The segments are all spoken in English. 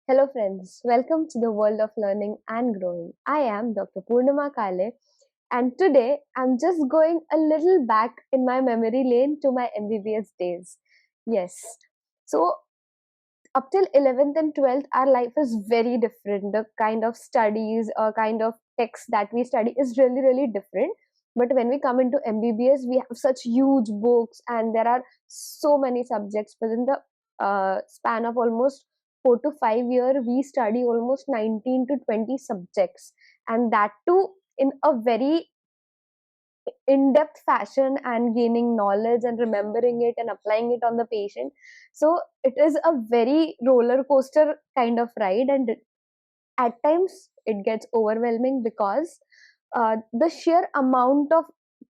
Hello friends, welcome to the world of learning and growing. I am Dr. Purnima Kale and today I'm just going a little back in my memory lane to my MBBS days. Yes, so up till 11th and 12th our life is very different. The kind of studies or kind of text that we study is really different. But when we come into MBBS we have such huge books and there are so many subjects within the span of almost 4 to 5 years. We study almost 19 to 20 subjects, and that too in a very in-depth fashion, and gaining knowledge and remembering it and applying it on the patient. So it is a very roller coaster kind of ride, and at times it gets overwhelming because the sheer amount of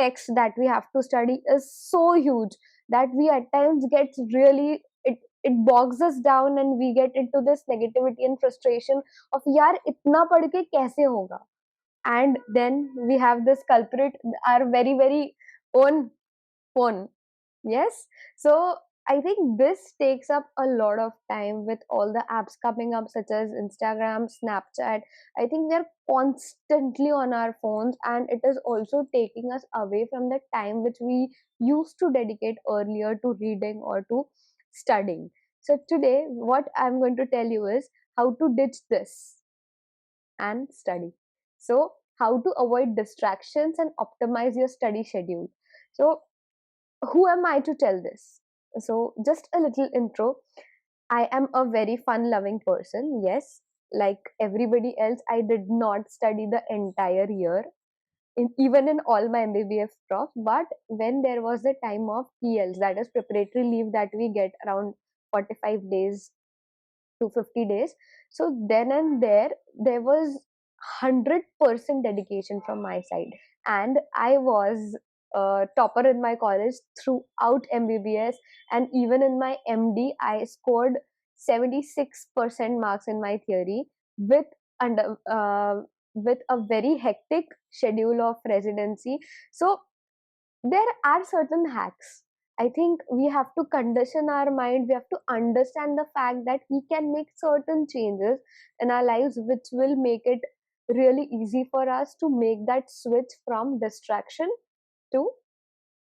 text that we have to study is so huge that we at times get really it bogs us down, and we get into this negativity and frustration of yaar itna पढ़ के कैसे होगा. And then we have this culprit, our very own phone. Yes, so I think this takes up a lot of time with all the apps coming up such as Instagram, Snapchat. I think they're constantly on our phones, and it is also taking us away from the time which we used to dedicate earlier to reading or to studying. So today what I'm going to tell you is how to ditch this and study. So, how to avoid distractions and optimize your study schedule. So, who am I to tell this? So, just a little intro. I am a very fun loving person. Yes, like everybody else, I did not study the entire year, even in all my MBBS prof. But when there was the time of PLs, that is preparatory leave that we get around 45 days to 50 days, so then and there was 100% dedication from my side, and I was a topper in my college throughout MBBS, and even in my MD I scored 76% marks in my theory with under with a very hectic schedule of residency. So there are certain hacks. I think we have to condition our mind, we have to understand the fact that we can make certain changes in our lives which will make it really easy for us to make that switch from distraction to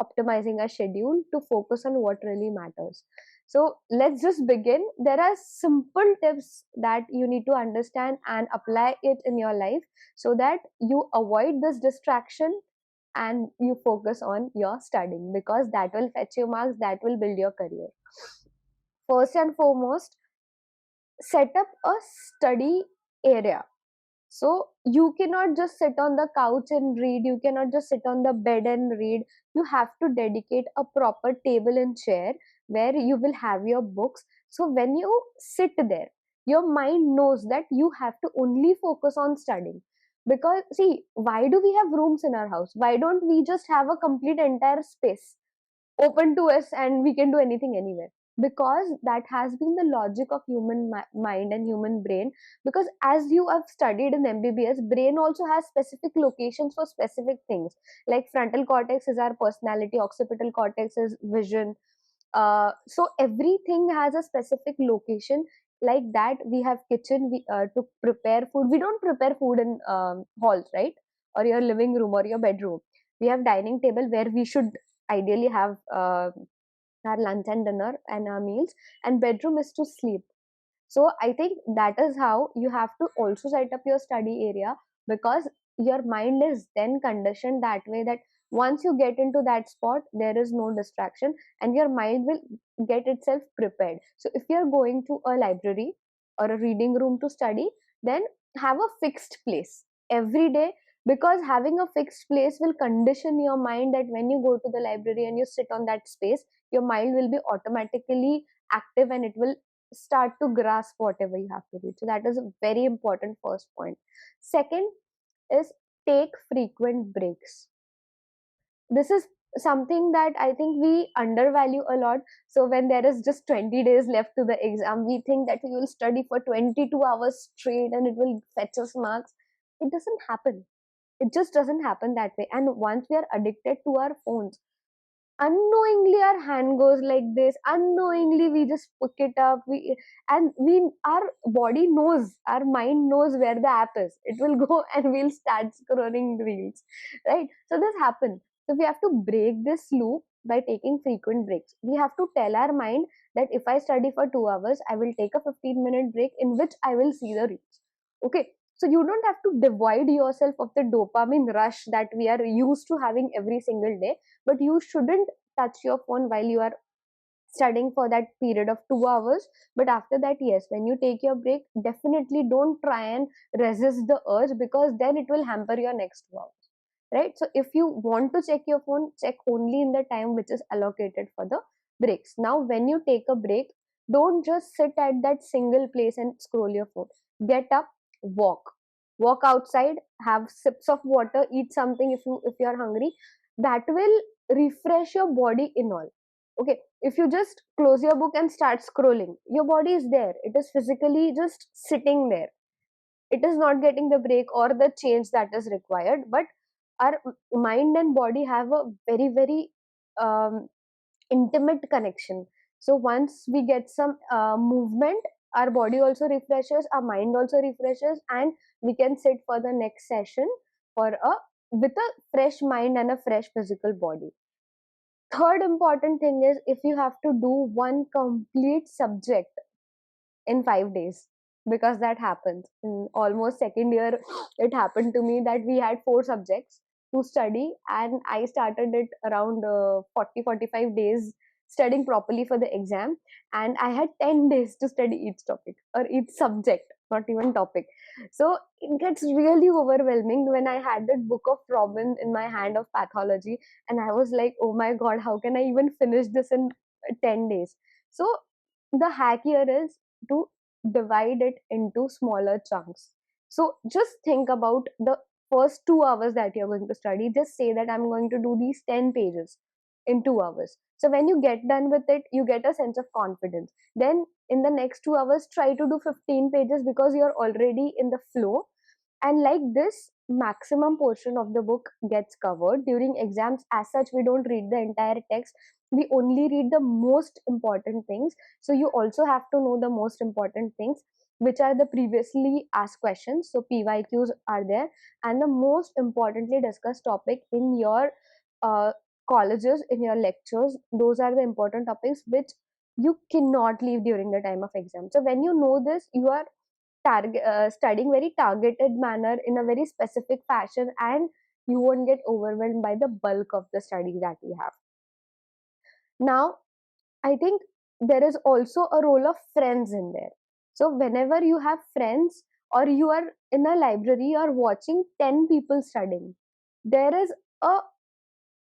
optimizing our schedule to focus on what really matters. So let's just begin. There are simple tips that you need to understand and apply it in your life so that you avoid this distraction and you focus on your studying, because that will fetch your marks, that will build your career. First and foremost, set up a study area. So you cannot just sit on the couch and read, you cannot just sit on the bed and read. You have to dedicate a proper table and chair where you will have your books. So when you sit there, your mind knows that you have to only focus on studying. Because see, why do we have rooms in our house? Why don't we just have a complete entire space open to us and we can do anything anywhere? Because that has been the logic of human mind and human brain. Because as you have studied in MBBS, brain also has specific locations for specific things. Like frontal cortex is our personality, occipital cortex is vision. So everything has a specific location. Like that, we have kitchen, to prepare food. We don't prepare food in halls, right? Or your living room or your bedroom. We have dining table where we should ideally have our lunch and dinner and our meals, and bedroom is to sleep. So I think that is how you have to also set up your study area, because your mind is then conditioned that way that once you get into that spot there is no distraction and your mind will get itself prepared. So if you're going to a library or a reading room to study, then have a fixed place every day, because having a fixed place will condition your mind that when you go to the library and you sit on that space, your mind will be automatically active and it will start to grasp whatever you have to read. So that is a very important first point. Second is take frequent breaks. This is something that I think we undervalue a lot. So when there is just 20 days left to the exam, we think that we will study for 22 hours straight and it will fetch us marks. It doesn't happen. It just doesn't happen that way. And once we are addicted to our phones, unknowingly our hand goes like this, unknowingly we just pick it up, we our body knows, our mind knows where the app is, it will go and we'll start scrolling reels, right? So this happens. So we have to break this loop by taking frequent breaks. We have to tell our mind that if I study for 2 hours, I will take a 15-minute break in which I will see the reels. Okay, so you don't have to divide yourself of the dopamine rush that we are used to having every single day, but you shouldn't touch your phone while you are studying for that period of 2 hours. But after that, yes, when you take your break, definitely don't try and resist the urge, because then it will hamper your next 2 hours, right? So if you want to check your phone, check only in the time which is allocated for the breaks. Now when you take a break, don't just sit at that single place and scroll your phone. Get up, walk, walk outside, have sips of water, eat something if you are hungry. That will refresh your body in all. Okay, if you just close your book and start scrolling, your body is there, it is physically just sitting there, it is not getting the break or the change that is required. But our mind and body have a very um, intimate connection. So once we get some movement, our body also refreshes, our mind also refreshes, and we can sit for the next session for a with a fresh mind and a fresh physical body. Third important thing is, if you have to do one complete subject in 5 days, because that happens in almost second year, it happened to me that we had 4 subjects to study, and I started it around 40-45 days studying properly for the exam, and I had 10 days to study each topic or each subject, not even topic. So it gets really overwhelming when I had that book of Robin in my hand of pathology, and I was like, oh my god, how can I even finish this in 10 days? So the hack here is to divide it into smaller chunks. So just think about the first 2 hours that you're going to study. Just say that I'm going to do these 10 pages in 2 hours. So when you get done with it, you get a sense of confidence. Then in the next 2 hours, try to do 15 pages because you're already in the flow. And like this, maximum portion of the book gets covered. During exams, as such, we don't read the entire text, we only read the most important things. So you also have to know the most important things, which are the previously asked questions, so PYQs are there, and the most importantly discussed topic in your uh, colleges, in your lectures. Those are the important topics which you cannot leave during the time of exam. So when you know this, you are studying very targeted manner in a very specific fashion, and you won't get overwhelmed by the bulk of the studies that we have. Now I think there is also a role of friends in there. So whenever you have friends, or you are in a library, you are watching 10 people studying, there is a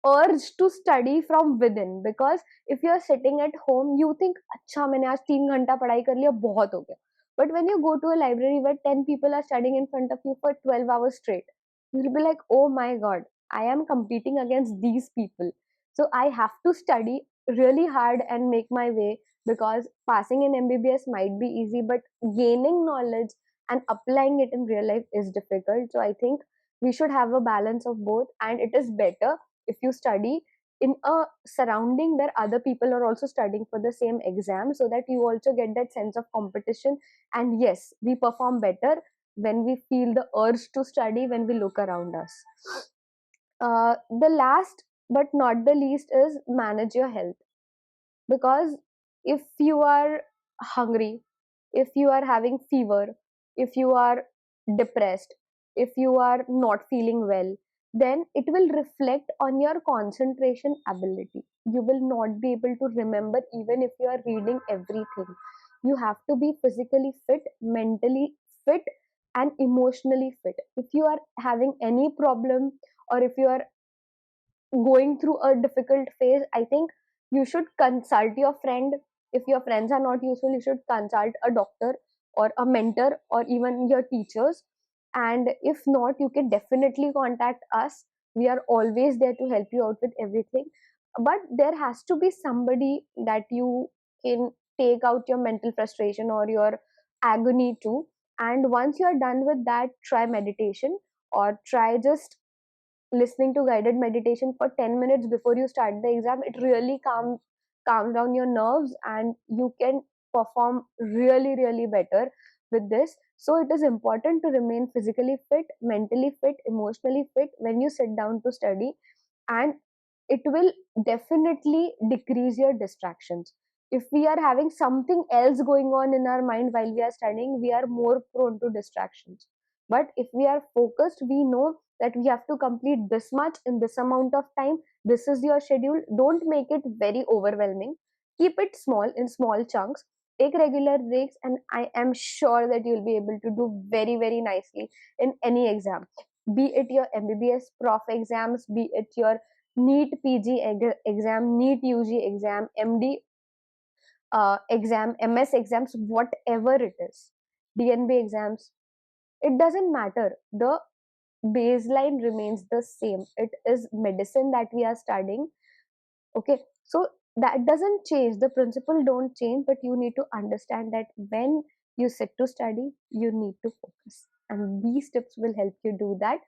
urge to study from within, because if you are sitting at home, you think अच्छा मैंने आज 3 घंटा पढ़ाई कर लिया, बहुत हो गया. But when you go to a library where 10 people are studying in front of you for 12 hours straight, you'll be like, oh my god, I am competing against these people, so I have to study really hard and make my way, because passing in MBBS might be easy, but gaining knowledge and applying it in real life is difficult. So I think we should have a balance of both, and it is better if you study in a surrounding where other people are also studying for the same exam, so that you also get that sense of competition. And yes, we perform better when we feel the urge to study, when we look around us. The last but not the least is manage your health, because if you are hungry, if you are having fever, if you are depressed, if you are not feeling well, then it will reflect on your concentration ability. You will not be able to remember even if you are reading everything. You have to be physically fit, mentally fit, and emotionally fit. If you are having any problem, or if you are going through a difficult phase, I think you should consult your friend. If your friends are not useful, you should consult a doctor or a mentor or even your teachers. And if not, you can definitely contact us. We are always there to help you out with everything. But there has to be somebody that you can take out your mental frustration or your agony to. And once you're done with that, try meditation, or try just listening to guided meditation for 10 minutes before you start the exam, it really calms down your nerves, and you can perform really better with this. So it is important to remain physically fit, mentally fit, emotionally fit when you sit down to study, and it will definitely decrease your distractions. If we are having something else going on in our mind while we are studying, we are more prone to distractions. But if we are focused, we know that we have to complete this much in this amount of time. This is your schedule. Don't make it very overwhelming. Keep it small, in small chunks. Take regular breaks, and I am sure that you'll be able to do very nicely in any exam, be it your MBBS prof exams, be it your NEET PG exam, NEET UG exam, MD exam, MS exams, whatever it is, DNB exams, it doesn't matter. The baseline remains the same. It is medicine that we are studying. Okay, so that doesn't change. The principle don't change, but you need to understand that when you sit to study, you need to focus, and these tips will help you do that.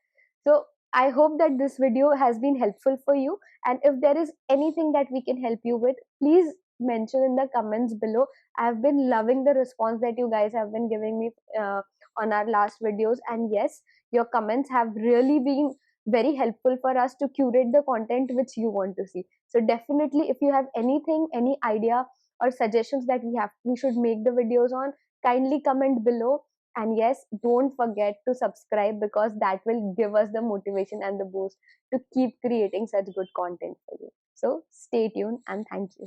So I hope that this video has been helpful for you, and if there is anything that we can help you with, please mention in the comments below. I've been loving the response that you guys have been giving me on our last videos, and yes, your comments have really been very helpful for us to curate the content which you want to see. So definitely, if you have anything, any idea or suggestions that we should make the videos on, kindly comment below. And yes, don't forget to subscribe, because that will give us the motivation and the boost to keep creating such good content for you. So stay tuned, and thank you.